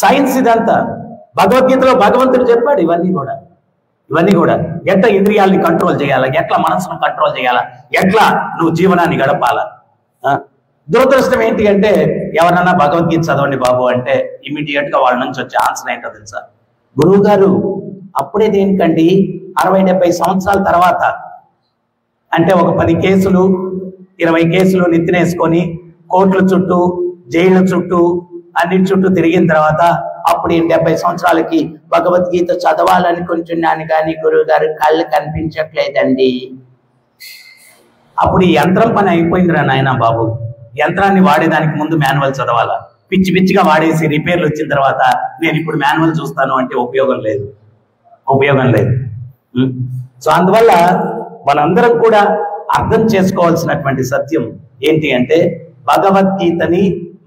Science ఇదంతా. భగవద్గీతలో భగవంతుడు చెప్పాడు ఇవన్నీ కూడా ఎట్లా ఇంద్రియాల్ని కంట్రోల్ చేయాలా, ఎట్లా మనసును కంట్రోల్ చేయాలా, ఎట్లా నువ్వు జీవనాన్ని గడపాలా. దురదృష్టం ఏంటి అంటే ఎవరన్నా భగవద్గీత చదవండి బాబు అంటే ఇమీడియట్ గా వాళ్ళ నుంచి వచ్చే ఆన్సర్ ఏంటో తెలుసా? గురువు గారు అప్పుడే దేనికండి 60-70 సంవత్సరాల తర్వాత అంటే ఒక 10 కేసులు 20 కేసులు నెత్తినేసుకొని కోర్టుల చుట్టూ జైళ్ళ చుట్టూ అన్నిటి చుట్టూ తిరిగిన తర్వాత అప్పుడు 70 సంవత్సరాలకి భగవద్గీత చదవాలనుకుంటున్నాను కానీ గురువు గారు కళ్ళు కనిపించట్లేదండి. అప్పుడు ఈ యంత్రం పని అయిపోయిందిరా నాయన బాబు. యంత్రాన్ని వాడేదానికి ముందు మాన్యువల్ చదవాలా. పిచ్చి పిచ్చిగా వాడేసి రిపేర్లు వచ్చిన తర్వాత నేను ఇప్పుడు మాన్యువల్ చూస్తాను అంటే ఉపయోగం లేదు. సో అందువల్ల మనందరం కూడా అర్థం చేసుకోవాల్సినటువంటి సత్యం ఏంటి అంటే భగవద్గీతని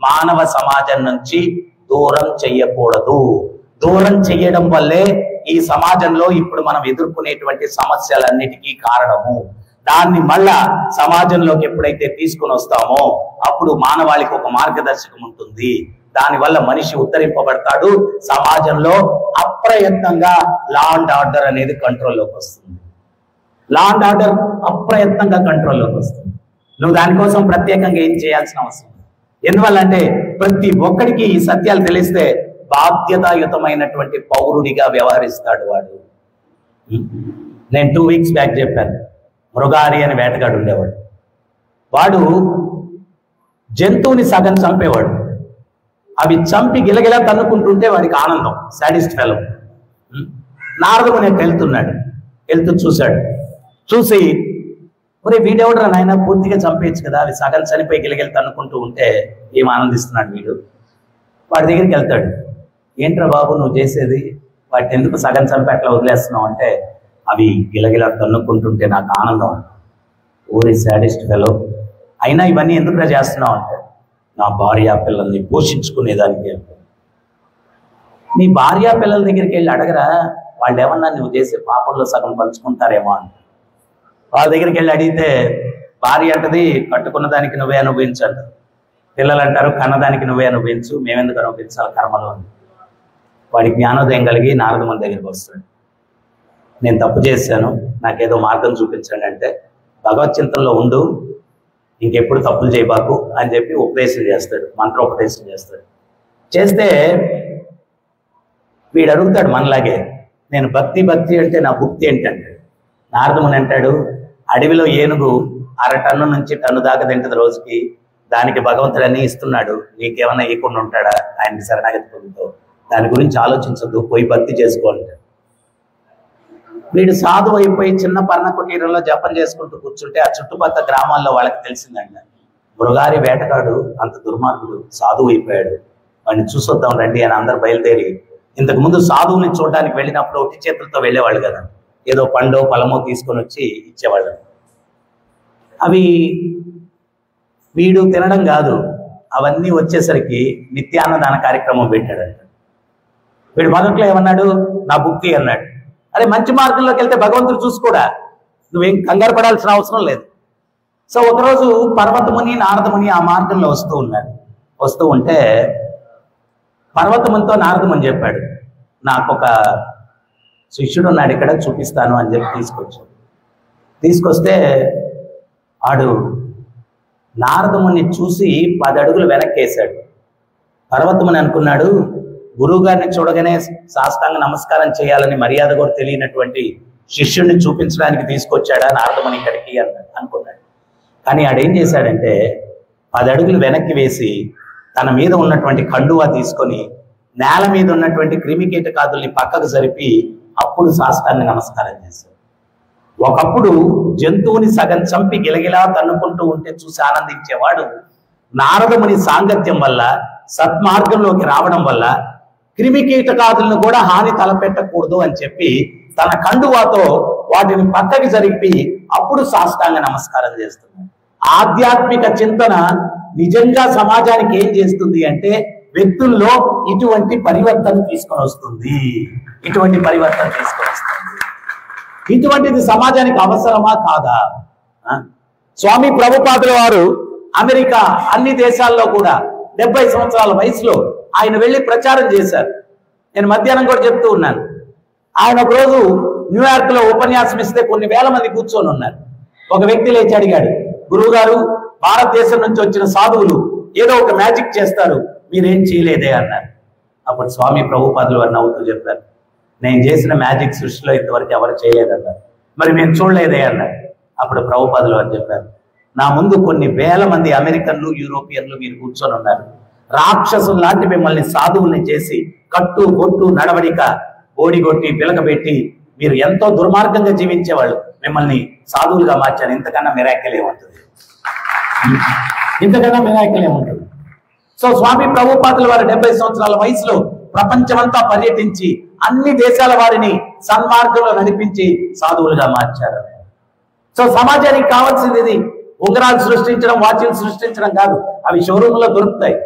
మానవ సమాజం నుంచి దూరం చెయ్యకూడదు. దూరం చెయ్యడం వల్లే ఈ సమాజంలో ఇప్పుడు మనం ఎదుర్కొనేటువంటి సమస్యలన్నిటికీ కారణము. దాన్ని మళ్ళా సమాజంలోకి ఎప్పుడైతే తీసుకుని వస్తామో అప్పుడు మానవాళికి ఒక మార్గదర్శకం ఉంటుంది. దానివల్ల మనిషి ఉద్ధరింపబడతాడు. సమాజంలో అప్రయత్నంగా లా అండ్ ఆర్డర్ అనేది కంట్రోల్లోకి వస్తుంది. లా అండ్ ఆర్డర్ అప్రయత్నంగా కంట్రోల్లోకి వస్తుంది. నువ్వు దానికోసం ప్రత్యేకంగా ఏం చేయాల్సిన అవసరం. ఎందువల్ల అంటే ప్రతి ఒక్కడికి ఈ సత్యాలు తెలిస్తే బాధ్యతాయుతమైనటువంటి పౌరుడిగా వ్యవహరిస్తాడు వాడు. నేను 2 వీక్స్ బ్యాక్ చెప్పాను. మృగారి అని వేటగాడు ఉండేవాడు. వాడు జంతువుని సగం చంపేవాడు. అవి చంపి గిలగిలా తన్నుకుంటుంటే వాడికి ఆనందం, సాడిస్ట్ ఫెలో. నారదుడు వెళ్తూ చూశాడు. చూసి ఒరే వీడెవడరా నాయన పూర్తిగా చంపేయచ్చు కదా, అవి సగం చనిపోయి గిలగిలి తన్నుకుంటూ ఉంటే ఏం ఆనందిస్తున్నాడు వీడు. వాడి దగ్గరికి వెళ్తాడు. ఏంట్రా బాబు నువ్వు చేసేది, వాటిని ఎందుకు సగం చంపి అట్లా వదిలేస్తున్నావు అంటే అవి గిలగిలా తన్నుకుంటుంటే నాకు ఆనందం. ఓరి సాడిస్ట్ ఫెలో, అయినా ఇవన్నీ ఎందుకురా చేస్తున్నావు అంటే నా భార్యా పిల్లల్ని పోషించుకునేదానికి. నీ భార్యా పిల్లల దగ్గరికి వెళ్ళి అడగరా, వాళ్ళు ఏమన్నా నువ్వు చేసే పాపంలో సగం పంచుకుంటారేమో అని. వాళ్ళ దగ్గరికి వెళ్ళి అడిగితే భార్య అంటది కట్టుకున్న దానికి నువ్వే అనుభవించండి, పిల్లలు అంటారు కన్నదానికి నువ్వే అనుభవించు, మేమెందుకు అనుభవించాలి కర్మలో అని. వాడి జ్ఞానోదయం కలిగి నారదముని దగ్గరికి వస్తాడు. నేను తప్పు చేశాను, నాకేదో మార్గం చూపించండి అంటే భగవత్ చింతనలో ఉండు, ఇంకెప్పుడు తప్పులు చేయబాకు అని చెప్పి ఉపదేశం చేస్తాడు, మంత్రోపదేశం చేస్తాడు. చేస్తే వీడు అడుగుతాడు మనలాగే, నేను భక్తి అంటే నా భుక్తి ఏంటంటే. నారదముని అంటాడు, అడవిలో ఏనుగు 1/2 టన్ను నుంచి టన్ను దాకా తింటది రోజుకి, దానికి భగవంతుడు అన్నీ ఇస్తున్నాడు, నీకేమన్నా ఇవ్వకుండా ఉంటాడా? ఆయనకి శరణాగతి పొందుతావు, దాని గురించి ఆలోచించద్దు, పోయి భక్తి చేసుకోండి. వీడు సాధువు అయిపోయి చిన్న పర్ణ కుటీరంలో జపం చేసుకుంటూ కూర్చుంటే ఆ చుట్టుపక్కల గ్రామాల్లో వాళ్ళకి తెలిసిందంట, మృగారి వేటగాడు అంత దుర్మార్గుడు సాధువు అయిపోయాడు, వాడిని చూసొద్దాం రండి అని అందరు బయలుదేరి. ఇంతకు ముందు సాధువుని చూడడానికి వెళ్ళినప్పుడు ఒట్టి చేతులతో వెళ్ళేవాళ్ళు కదా, ఏదో పండో పొలమో తీసుకొని వచ్చి ఇచ్చేవాళ్ళు. అవి వీడు తినడం కాదు, అవన్నీ వచ్చేసరికి నిత్యాన్నదాన కార్యక్రమం పెట్టాడంట. వీడు మొదట్లో ఏమన్నాడు, నా భుక్తి అన్నాడు. అరే మంచి మార్గంలోకి వెళ్తే భగవంతుడు చూసుకోడా, నువ్వేం కంగారు పడాల్సిన అవసరం లేదు. సో ఒకరోజు పర్వతముని నారదముని ఆ మార్గంలో వస్తూ ఉంటే పర్వతమునితో నారదముని చెప్పాడు, నాకు ఒక శిష్యుడు ఉన్నాడు ఇక్కడ, చూపిస్తాను అని చెప్పి తీసుకొస్తే ఆడు నారదముని చూసి 10 అడుగులు వెనక్కేశాడు. పర్వతముని అనుకున్నాడు, గురువు గారిని చూడగానే సాష్టాంగ నమస్కారం చేయాలని మర్యాద కూడా తెలియనటువంటి శిష్యుడిని చూపించడానికి తీసుకొచ్చాడా నారదముని ఇక్కడికి అనుకున్నాడు. కానీ ఆడేం చేశాడంటే 10 అడుగులు వెనక్కి వేసి తన మీద ఉన్నటువంటి కండువా తీసుకొని నేల మీద ఉన్నటువంటి క్రిమికీటకాదుల్ని పక్కకు జరిపి అప్పుడు సాష్టాంగ నమస్కారం చేశాడు. ఒకప్పుడు జంతువుని సగం చంపి గిలగిలా తన్నుకుంటూ ఉంటే చూసి ఆనందించేవాడు నారదముని సాంగత్యం వల్ల, సత్మార్గంలోకి రావడం వల్ల క్రిమికీటకాదులను కూడా హాని తలపెట్టకూడదు అని చెప్పి తన కండువాతో వాటిని పక్కకి జరిపి అప్పుడు సాష్టాంగ నమస్కారం చేస్తున్నాడు. ఆధ్యాత్మిక చింతన నిజంగా సమాజానికి ఏం చేస్తుంది అంటే వ్యక్తుల్లో ఇటువంటి పరివర్తన తీసుకొని వస్తుంది. ఇటువంటిది సమాజానికి అవసరమా కాదా? స్వామి ప్రభుపాదుల వారు అమెరికా అన్ని దేశాల్లో కూడా 70 సంవత్సరాల వయసులో ఆయన వెళ్ళి ప్రచారం చేశారు. నేను మధ్యాహ్నం కూడా చెప్తూ ఉన్నాను. ఆయన ఒకరోజు న్యూయార్క్ లో ఉపన్యాసం ఇస్తే కొన్ని వేల మంది కూర్చొని ఉన్నారు. ఒక వ్యక్తి లేచి అడిగాడు, గురువు గారు, భారతదేశం నుంచి వచ్చిన సాధువులు ఏదో ఒక మ్యాజిక్ చేస్తారు, మీరేం చేయలేదే అన్నారు. అప్పుడు స్వామి ప్రభుపాదులు వారు నవ్వుతూ చెప్పారు, నేను చేసిన మ్యాజిక్ సృష్టిలో ఇంతవరకు ఎవరు చేయలేదన్నారు. మరి మేము చూడలేదే అన్నారు. అప్పుడు ప్రభుపాదులు వారు చెప్పారు, నా ముందు కొన్ని వేల మంది అమెరికన్లు, యూరోపియన్లు మీరు కూర్చొని ఉన్నారు. రాక్షసులు లాంటి మిమ్మల్ని సాధువుల్ని చేసి కట్టు కొట్టు నడవడిక ఓడిగొట్టి పిలకబెట్టి మీరు ఎంతో దుర్మార్గంగా జీవించేవాళ్ళు, మిమ్మల్ని సాధువులుగా మార్చారు. ఇంతకన్నా మిరాకిల్ ఏముంటుంది? ఇంతకన్నా మిరాకిల్ ఏముంటుంది? సో స్వామి ప్రభుపాదుల వారి 70 సంవత్సరాల వయసులో ప్రపంచమంతా పర్యటించి అన్ని దేశాల వారిని సన్మార్గంలో నడిపించి సాధువులుగా మార్చారు. సో సమాజానికి కావాల్సింది ఇది. ఉంగరాలు సృష్టించడం, వాచ్లు సృష్టించడం కాదు, అవి షోరూమ్ లో దొరుకుతాయి.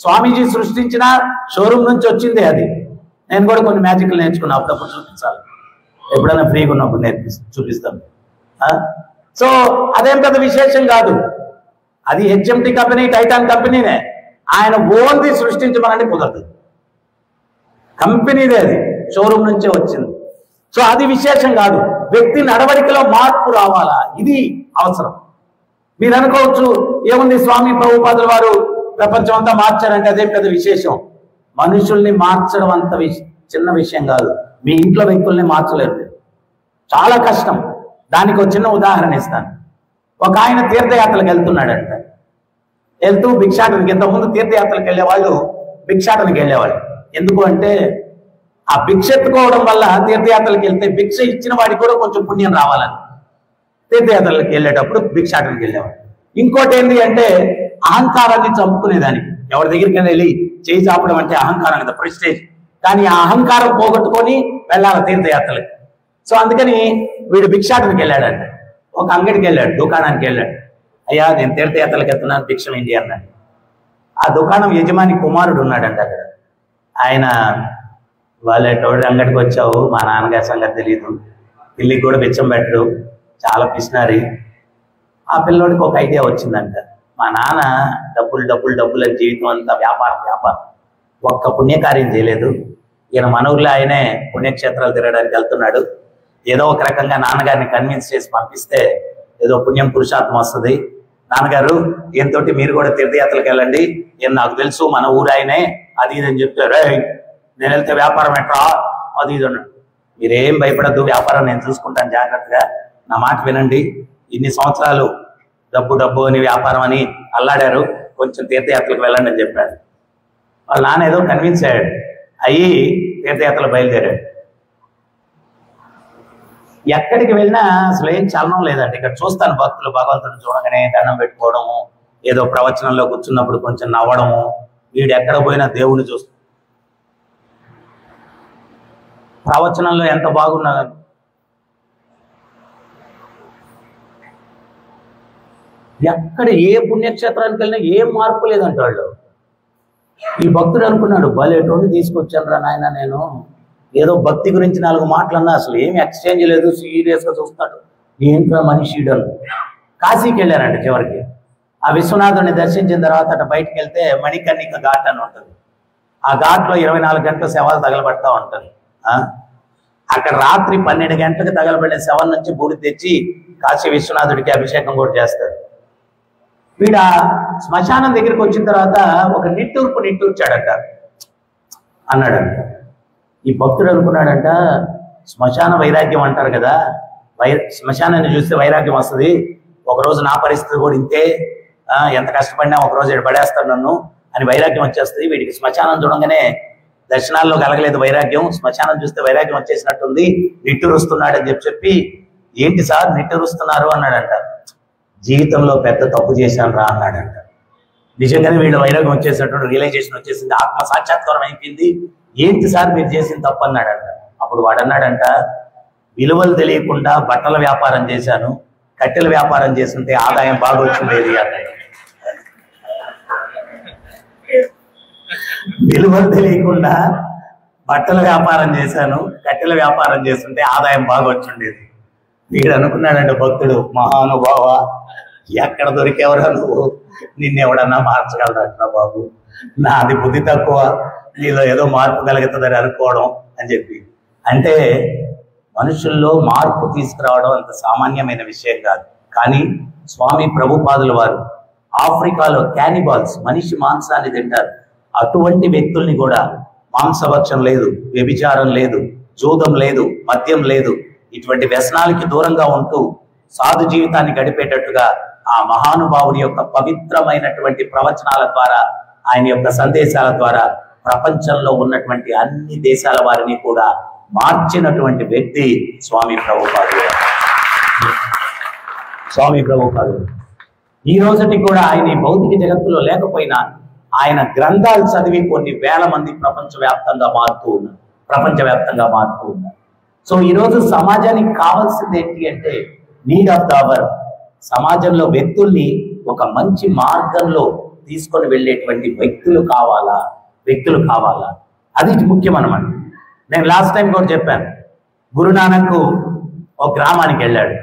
స్వామీజీ సృష్టించిన షోరూమ్ నుంచి వచ్చిందే అది. నేను కూడా కొన్ని మ్యాజిక్లు నేర్చుకున్నా, అప్పుడప్పుడు చూపించాలి, ఎప్పుడైనా ఫ్రీగా ఉన్నప్పుడు చూపిస్తాం. సో అదేం పెద్ద విశేషం కాదు. అది హెచ్ఎంటి కంపెనీ, టైటాన్ కంపెనీనే. ఆయన ఓన్ది సృష్టించమని కుదరదు, కంపెనీదే, అది షోరూమ్ నుంచే వచ్చింది. సో అది విశేషం కాదు. వ్యక్తి నడవడికలో మార్పు రావాలా, ఇది అవసరం. మీరు అనుకోవచ్చు, ఏముంది స్వామి ప్రభుపాదుల వారు ప్రపంచం అంతా మార్చారంటే అదే పెద్ద విశేషం. మనుషుల్ని మార్చడం అంత చిన్న విషయం కాదు. మీ ఇంట్లో వ్యక్తుల్ని మార్చలేరు, చాలా కష్టం. దానికి ఒక చిన్న ఉదాహరణ ఇస్తాను. ఒక ఆయన తీర్థయాత్రలకు వెళ్తున్నాడంట. వెళ్తూ భిక్షాటనకి, ఇంతకుముందు తీర్థయాత్రలకు వెళ్ళేవాళ్ళు భిక్షాటనకి వెళ్ళేవాళ్ళు. ఎందుకు అంటే ఆ భిక్ష ఎత్తుకోవడం వల్ల తీర్థయాత్రలకు వెళ్తే భిక్ష ఇచ్చిన వాడికి కూడా కొంచెం పుణ్యం రావాలని తీర్థయాత్రలకు వెళ్ళేటప్పుడు భిక్షాటనకి వెళ్ళేవాడు. ఇంకోటి ఏంటి అంటే అహంకారాన్ని చంపుకునేదానికి. ఎవరి దగ్గరికి వెళ్ళి చేయి చాపడం అంటే అహంకారం కదా, ప్రెస్టేజ్. కానీ ఆ అహంకారం పోగొట్టుకొని వెళ్ళాలి తీర్థయాత్రలకు. సో అందుకని వీడు భిక్షాటనకి వెళ్ళాడంటే ఒక అంగడికి వెళ్ళాడు, దుకాణానికి వెళ్ళాడు. అయ్యా, నేను తీర్థయాత్రలకు వెళ్తున్నాను, భిక్షం ఏంటి అన్నాడు. ఆ దుకాణం యజమాని కుమారుడు ఉన్నాడంట అక్కడ. ఆయన, వాళ్ళెటోడి అంగడికి వచ్చావు, మా నాన్నగారి సంగతి తెలియదు, పిల్లికి కూడా బిచ్చం పెట్టడు, చాలా పిసినారి. ఆ పిల్లోడికి ఒక ఐడియా వచ్చిందంట, మా నాన్న డబ్బులు డబ్బులు డబ్బులు అని జీవితం అంతా వ్యాపారం వ్యాపారం, ఒక్క పుణ్యకార్యం చేయలేదు. ఈయన మన ఊర్లో ఆయనే పుణ్యక్షేత్రాలు తిరగడానికి వెళ్తున్నాడు. ఏదో ఒక రకంగా నాన్నగారిని కన్విన్స్ చేసి పంపిస్తే ఏదో పుణ్యం పురుషార్థం వస్తుంది. నాన్నగారు, ఈయనతోటి మీరు కూడా తీర్థయాత్రలకు వెళ్ళండి, ఈయన నాకు తెలుసు, మన ఊరు ఆయనే, అది ఇది అని చెప్తారు. నేను వెళ్తే వ్యాపారం ఎట్రా, అది ఇది అన్నాడు. మీరేం భయపడద్దు, వ్యాపారం నేను చూసుకుంటాను జాగ్రత్తగా, నా మాట వినండి. ఇన్ని సంవత్సరాలు డబ్బు డబ్బు అని వ్యాపారం అని అల్లాడారు, కొంచెం తీర్థయాత్రలకు వెళ్ళండి అని చెప్పాడు. వాళ్ళ నాన్న ఏదో కన్విన్స్ అయ్యాడు, అయ్యి తీర్థయాత్రలు బయలుదేరాడు. ఎక్కడికి వెళ్ళినా అసలు ఏం చలనం లేదండి. ఇక్కడ చూస్తాను భక్తులు భగవంతుని చూడగానే దండం పెట్టుకోవడము, ఏదో ప్రవచనంలో కూర్చున్నప్పుడు కొంచెం నవ్వడము, వీడు ఎక్కడ పోయినా దేవుడిని చూస్తాడు. ప్రవచనంలో ఎంత బాగున్నా ఎక్కడ ఏ పుణ్యక్షేత్రానికి వెళ్ళినా ఏం మార్పు లేదంట వాళ్ళు. ఈ భక్తుడు అనుకున్నాడు, భలేటోని తీసుకొచ్చాను రా నాయన, నేను ఏదో భక్తి గురించి 4 మాటలన్నా అసలు ఏమి ఎక్స్చేంజ్ లేదు, సీరియస్ గా చూస్తాడు, ఏంట్రా మనిషిడను. కాశీకి వెళ్ళారంట. చివరికి ఆ విశ్వనాథుని దర్శించిన తర్వాత అటు బయటకు వెళ్తే మణికర్ణిక ఘాట్ అని ఉంటుంది. ఆ ఘాట్లో 24 గంటల శవాలు తగలబడతా ఉంటుంది. అక్కడ రాత్రి 12 గంటలకు తగలబడిన శవం నుంచి బూడి తెచ్చి కాశీ విశ్వనాథుడికి అభిషేకం కూడా చేస్తారు. వీడు ఆ శ్మశానం దగ్గరికి వచ్చిన తర్వాత ఒక నిట్టూర్చాడట అన్నాడంట. ఈ భక్తుడు అనుకున్నాడంట, శ్మశాన వైరాగ్యం అంటారు కదా, శ్మశానాన్ని చూస్తే వైరాగ్యం వస్తుంది, ఒకరోజు నా పరిస్థితి కూడా ఇంతే, ఎంత కష్టపడినా ఒకరోజు ఇక్కడ పడేస్తాడు నన్ను అని వైరాగ్యం వచ్చేస్తుంది. వీడికి శ్మశానం చూడంగానే దర్శనాల్లో కలగలేదు వైరాగ్యం, శ్మశానం చూస్తే వైరాగ్యం వచ్చేసినట్టుంది, నిట్టూరుస్తున్నాడు అని చెప్పి, ఏంటి సార్ నిట్టూరుస్తున్నారు అన్నాడంట. జీవితంలో పెద్ద తప్పు చేశాను రా అన్నాడంట. నిజంగానే వీళ్ళ వైరాగ్యం వచ్చేసినటువంటి రియలైజేషన్ వచ్చేసింది, ఆత్మ సాక్షాత్కారం అయిపోయింది. ఏంటి సార్ మీరు చేసిన తప్పు అన్నాడంట. అప్పుడు వాడు అన్నాడంట, విలువలు తెలియకుండా బట్టల వ్యాపారం చేశాను, కట్టెల వ్యాపారం చేస్తుంటే ఆదాయం బాగా వచ్చిండేది అన్నాడు. విలువలు తెలియకుండా బట్టల వ్యాపారం చేశాను, కట్టెల వ్యాపారం చేస్తుంటే ఆదాయం బాగా వచ్చిండేది. వీడు అనుకున్నాడంటే భక్తుడు, మహానుభావ, ఎక్కడ దొరికేవరా నువ్వు, నిన్నెవడన్నా మార్చగలరా బాబు, నాది బుద్ధి తక్కువ, నీలో ఏదో మార్పు కలుగుతుందని అనుకోవడం అని చెప్పి. అంటే మనుషుల్లో మార్పు తీసుకురావడం అంత సామాన్యమైన విషయం కాదు. కానీ స్వామి ప్రభుపాదుల వారు ఆఫ్రికాలో క్యానిబాల్స్, మనిషి మాంసాన్ని తింటారు, అటువంటి వ్యక్తుల్ని కూడా మాంసభక్షం లేదు, వ్యభిచారం లేదు, జూదం లేదు, మద్యం లేదు, ఇటువంటి వ్యసనాలకి దూరంగా ఉంటూ సాధు జీవితాన్ని గడిపేటట్టుగా ఆ మహానుభావుని యొక్క పవిత్రమైనటువంటి ప్రవచనాల ద్వారా, ఆయన యొక్క సందేశాల ద్వారా ప్రపంచంలో ఉన్నటువంటి అన్ని దేశాల వారిని కూడా మార్చినటువంటి వ్యక్తి స్వామి ప్రభుపాదులు. స్వామి ప్రభుపాదులు ఈ రోజుకి కూడా ఆయన ఈ భౌతిక జగత్తులో లేకపోయినా ఆయన గ్రంథాలు చదివి కొన్ని వేల మంది ప్రపంచవ్యాప్తంగా మారుతూ ఉన్నారు. సో ఈరోజు సమాజానికి కావాల్సింది ఏంటి అంటే నీడ్ ఆఫ్ ద అవర్. సమాజంలో వ్యక్తుల్ని ఒక మంచి మార్గంలో తీసుకొని వెళ్ళేటువంటి వ్యక్తులు కావాలా. అది ముఖ్యం అన్నమాట. నేను లాస్ట్ టైం కూడా చెప్పాను, గురునానక్ ఒక గ్రామానికి వెళ్ళాడు.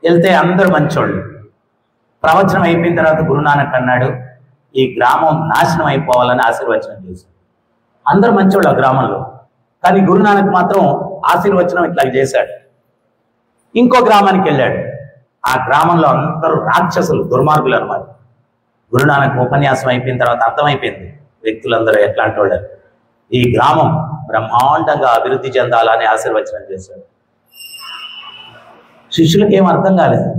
వెళ్తే అందరూ మంచోళ్ళు. ప్రవచనం అయిపోయిన తర్వాత గురునానక్ అన్నాడు, ఈ గ్రామం నాశనం అయిపోవాలని ఆశీర్వచనం చేశాడు. అందరూ మంచోళ్ళు ఆ గ్రామంలో, కానీ గురునానక్ మాత్రం ఆశీర్వచనం ఇట్లా చేశాడు. ఇంకో గ్రామానికి వెళ్ళాడు. ఆ గ్రామంలో అందరూ రాక్షసులు, దుర్మార్గులు అనమాట. గురునానక్ ఉపన్యాసం అయిపోయిన తర్వాత అర్థమైపోయింది వ్యక్తులందరూ ఎట్లాంటి వాళ్ళు. ఈ గ్రామం బ్రహ్మాండంగా అభివృద్ధి చెందాలని ఆశీర్వచనం చేశాడు. శిష్యులకి ఏం అర్థం కాలేదు.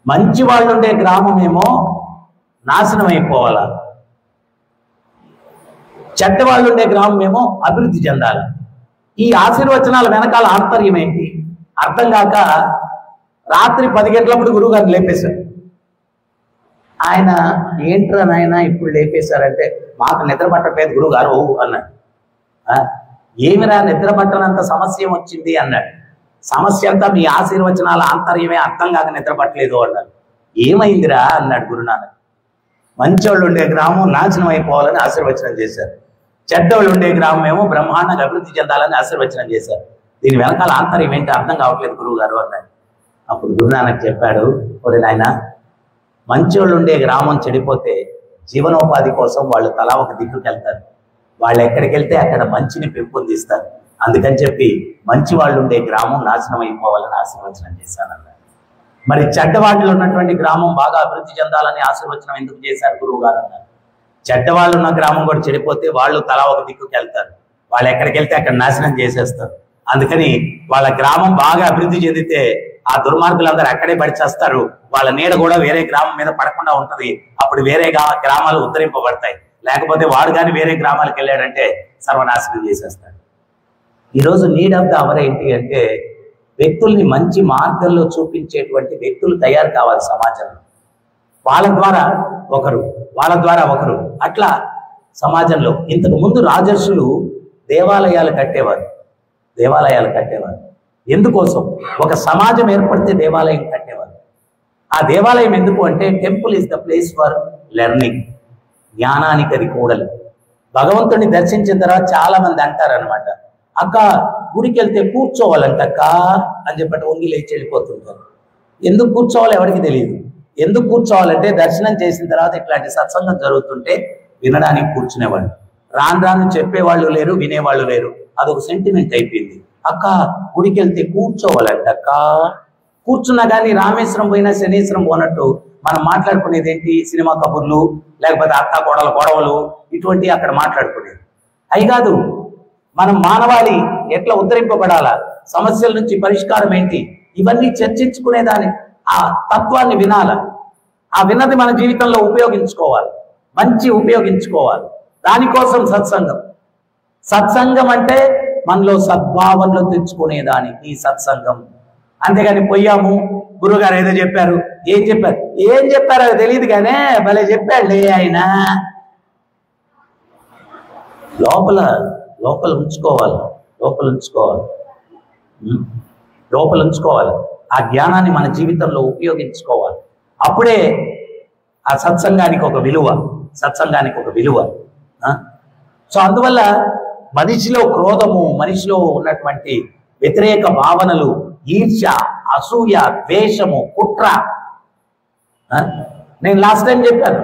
మంచి వాళ్ళు ఉండే గ్రామం ఏమో నాశనం అయిపోవాలా, చెడ్డ వాళ్ళు ఉండే గ్రామం ఏమో అభివృద్ధి చెందాలి. ఈ ఆశీర్వచనాల వెనకాల ఆంతర్యం ఏంటి అర్థం కాక రాత్రి 10 గంటలప్పుడు గురువు గారిని లేపేశారు. ఆయన ఏంట్రా నాయన ఇప్పుడు లేపేశారంటే, మాకు నిద్ర పట్టట్లేదు గురువు గారు అన్నాడు. ఏమిరా నిద్ర పట్టనంత సమస్య వచ్చింది అన్నాడు. సమస్య అంతా మీ ఆశీర్వచనాల ఆంతర్యమే, అర్థం కాక నిద్ర పట్టలేదు అన్నాడు. ఏమైందిరా అన్నాడు గురునానక్. మంచోళ్ళు ఉండే గ్రామం నాశనం అయిపోవాలని ఆశీర్వచనం చేశారు, చెడ్డోళ్ళు ఉండే గ్రామం ఏమో బ్రహ్మాండంగా అభివృద్ధి చెందాలని ఆశీర్వచనం చేశారు. దీని వెనకాల ఆంతర్యం ఏంటి అర్థం కావట్లేదు గురువు గారు అన్నాడు. అప్పుడు గురునానక్ చెప్పాడు, ఒరే నాయన, మంచోళ్ళు ఉండే గ్రామం చెడిపోతే జీవనోపాధి కోసం వాళ్ళు తలా ఒక దిక్కుకి వెళ్తారు. వాళ్ళు ఎక్కడికి వెళ్తే అక్కడ మంచిని పెంపొందిస్తారు. అందుకని చెప్పి మంచి వాళ్ళు ఉండే గ్రామం నాశనం అయిపోవాలని ఆశీర్వచనం చేశానన్నాడు. మరి చెడ్డవాళ్ళు ఉన్నటువంటి గ్రామం బాగా అభివృద్ధి చెందాలని ఆశీర్వచనం ఎందుకు చేశారు గురువు గారు అన్నారు. చెడ్డవాళ్ళు ఉన్న గ్రామం కూడా చెడిపోతే వాళ్ళు తలా ఒక దిక్కుకి వెళ్తారు. వాళ్ళు ఎక్కడికి వెళ్తే అక్కడ నాశనం చేసేస్తారు. అందుకని వాళ్ళ గ్రామం బాగా అభివృద్ధి చెందితే ఆ దుర్మార్గులందరూ అక్కడే పడి చేస్తారు. వాళ్ళ నీడ కూడా వేరే గ్రామం మీద పడకుండా ఉంటది. అప్పుడు వేరే గ్రామాలు ఉద్ధరింపబడతాయి. లేకపోతే వాడు కానీ వేరే గ్రామాలకు వెళ్ళాడంటే సర్వనాశనం చేసేస్తాడు. ఈరోజు నీడ్ ఆఫ్ ద అవర్ ఏంటి అంటే వ్యక్తుల్ని మంచి మార్గంలో చూపించేటువంటి వ్యక్తులు తయారు కావాలి సమాజంలో. వాళ్ళ ద్వారా ఒకరు అట్లా సమాజంలో. ఇంతకు ముందు రాజర్షులు దేవాలయాలు కట్టేవారు. ఎందుకోసం? ఒక సమాజం ఏర్పడితే దేవాలయం కట్టేవారు. ఆ దేవాలయం ఎందుకు అంటే temple is the place for learning, జ్ఞానానికి అది కూడలు. భగవంతుడిని దర్శించిన తర్వాత చాలా మంది అంటారనమాట, అక్క గుడికి వెళ్తే కూర్చోవాలంట అక్క అని చెప్పి వంగి లేచి వెళ్ళిపోతుంటారు. ఎందుకు కూర్చోవాలి ఎవరికి తెలియదు. ఎందుకు కూర్చోవాలంటే దర్శనం చేసిన తర్వాత ఇట్లాంటి సత్సంగం జరుగుతుంటే వినడానికి కూర్చునేవాళ్ళు. రాను చెప్పేవాళ్ళు లేరు, వినేవాళ్ళు లేరు. అదొక సెంటిమెంట్ అయిపోయింది. అక్క గుడికి వెళ్తే కూర్చోవాలంట అక్క. కూర్చున్నా కానీ రామేశ్వరం పోయినా శనేశ్వరం పోనట్టు మనం మాట్లాడుకునేది ఏంటి? సినిమా కబుర్లు, లేకపోతే అత్త కోడల గొడవలు, ఇటువంటి అక్కడ మాట్లాడుకునేది. అవి కాదు, మనం మానవాళి ఎట్లా ఉద్ధరింపబడాలా, సమస్యల నుంచి పరిష్కారం ఏంటి, ఇవన్నీ చర్చించుకునేదాన్ని ఆ తత్వాన్ని వినాల. ఆ విన్నది మన జీవితంలో ఉపయోగించుకోవాలి, మంచి ఉపయోగించుకోవాలి. దానికోసం సత్సంగం అంటే మనలో సద్భావనలో తెచ్చుకునేదానికి సత్సంగం. అంతేగాని పోయాము, గురువుగారు ఏదో చెప్పారు, ఏం చెప్పారో తెలియదు కానీ భలే చెప్పాడులే ఆయన. లోపల ఉంచుకోవాలి. ఆ జ్ఞానాన్ని మన జీవితంలో ఉపయోగించుకోవాలి. అప్పుడే ఆ సత్సంగానికి ఒక విలువ. సో అందువల్ల మనిషిలో క్రోధము, మనిషిలో ఉన్నటువంటి వ్యతిరేక భావనలు, ఈర్ష్య, అసూయ, ద్వేషము, కుట్ర. నేను లాస్ట్ టైం చెప్పాను,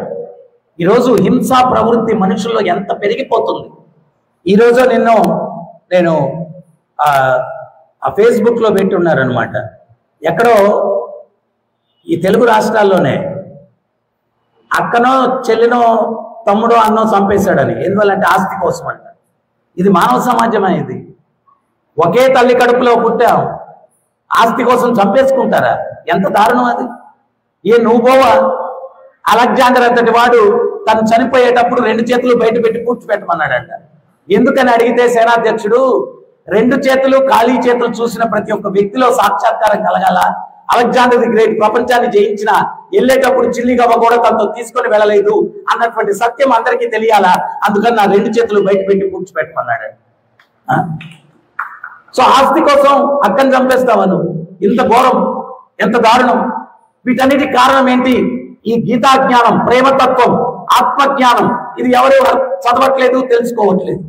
ఈరోజు హింసా ప్రవృత్తి మనుషుల్లో ఎంత పెరిగిపోతుంది. ఈరోజు నేను ఆ ఫేస్బుక్లో పెట్టి ఉన్నారనమాట. ఎక్కడో ఈ తెలుగు రాష్ట్రాల్లోనే అక్కనో చెల్లినో తమ్ముడో అన్నో చంపేశాడని. ఎందువల్లంటే ఆస్తి కోసం అంట. ఇది మానవ సమాజమే. ఇది ఒకే తల్లి కడుపులో పుట్టాం, ఆస్తి కోసం చంపేసుకుంటారా? ఎంత దారుణం అది. నువ్వు పోవా? అలెగ్జాండర్ అంతటి వాడు తను చనిపోయేటప్పుడు 2 చేతులు బయట పెట్టి కూర్చోపెట్టమన్నాడంట. ఎందుకని అడిగితే సేనాధ్యక్షుడు 2 చేతులు ఖాళీ చేతులు చూసిన ప్రతి ఒక్క వ్యక్తిలో సాక్షాత్కారం కలగాల. అలెగ్జాండర్ ది గ్రేట్ ప్రపంచాన్ని జయించిన వెళ్ళేటప్పుడు చిల్లి గవ్వ కూడా తనతో తీసుకొని వెళ్ళలేదు అన్నటువంటి సత్యం అందరికీ తెలియాలా. అందుకని నా 2 చేతులు బయట పెట్టి కూర్చోపెట్టమన్నాడు. సో ఆస్తి కోసం అక్కని చంపేస్తావా నువ్వు? ఇంత ఘోరం, ఎంత దారుణం. వీటన్నిటికి కారణం ఏంటి? ఈ గీతా జ్ఞానం, ప్రేమతత్వం, ఆత్మజ్ఞానం. ఇది ఎవరు చదవట్లేదు, తెలుసుకోవట్లేదు.